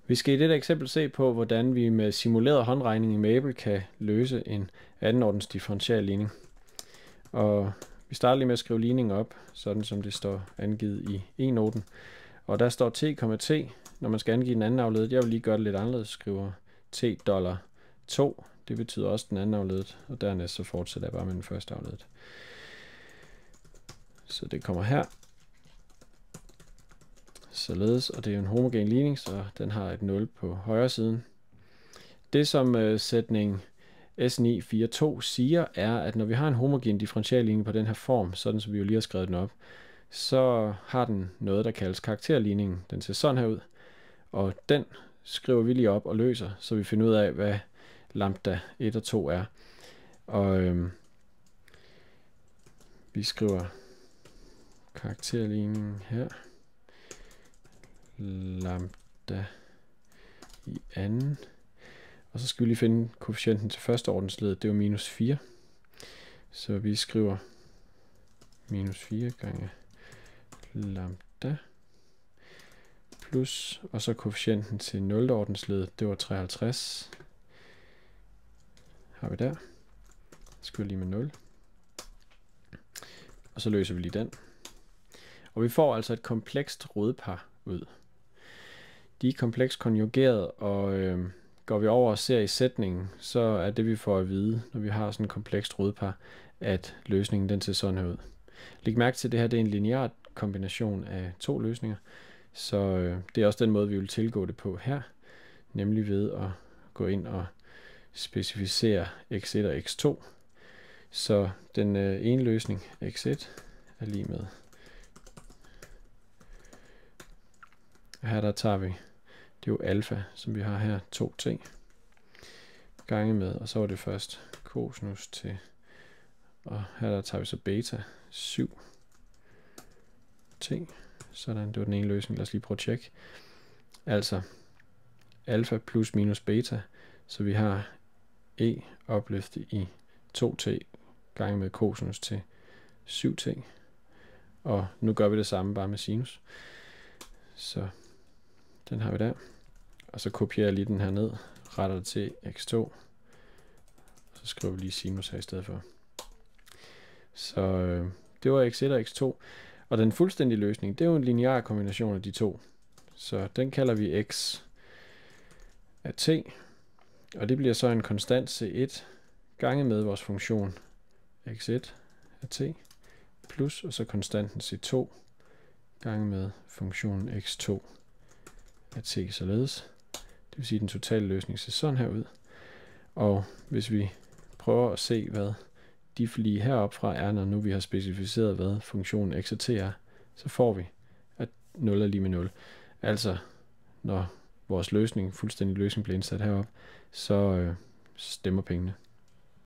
Vi skal i dette eksempel se på, hvordan vi med simuleret håndregning i Mabel kan løse en andenordens differentialligning. Og vi starter lige med at skrive ligningen op, sådan som det står angivet i E-noten. Og der står t,t, når man skal angive den anden afledet. Jeg vil lige gøre det lidt anderledes. Skriver t$2. Det betyder også den anden afledet, og dernæst så fortsætter jeg bare med den første afledet. Så det kommer her. Således, og det er jo en homogen ligning, så den har et 0 på højre siden. Det som sætning S942 siger, er, at når vi har en homogen differentialligning på den her form, sådan som vi jo lige har skrevet den op, så har den noget, der kaldes karakterligningen. Den ser sådan her ud, og den skriver vi lige op og løser, så vi finder ud af, hvad lambda 1 og 2 er. Og vi skriver karakterligningen her. Lambda i anden. Og så skal vi lige finde koefficienten til første ordensled. Det er jo minus 4. Så vi skriver minus 4 gange lambda plus, og så koefficienten til 0. ordensled, det var 53. Har vi der. Skriver lige med 0. Og så løser vi lige den. Og vi får altså et komplekst rodepar ud. De er komplekst konjugeret, og går vi over og ser i sætningen, så er det vi får at vide, når vi har sådan en komplekst rodepar, at løsningen den ser sådan her ud. Læg mærke til, at det her det er en linear kombination af to løsninger, så det er også den måde, vi vil tilgå det på her, nemlig ved at gå ind og specificere x1 og x2. Så den ene løsning, x1, er lige med. Her der tager vi, det er jo alfa, som vi har her, 2t gange med, og så var det først cosinus til, og her der tager vi så beta, 7t. Sådan, det var den ene løsning. Lad os lige prøve at tjekke. Altså, alfa plus minus beta, så vi har e opløftet i 2t gange med cosinus til 7t. Og nu gør vi det samme bare med sinus. Så den har vi der. Og så kopierer jeg lige den her ned, retter det til x2, og så skriver vi lige sinus her i stedet for. Så det var x1 og x2. Og den fuldstændige løsning, det er jo en linear kombination af de to. Så den kalder vi x af t, og det bliver så en konstant c1 gange med vores funktion x1 af t, plus og så konstanten c2 gange med funktionen x2 af t således. Det vil sige, at den totale løsning ser sådan her ud. Og hvis vi prøver at se, hvad diff lige heroppe fra er, når nu vi har specificeret, hvad funktionen x og t er, så får vi, at 0 er lige med 0. Altså, når vores løsning, fuldstændig løsning bliver indsat heroppe, så stemmer pengene.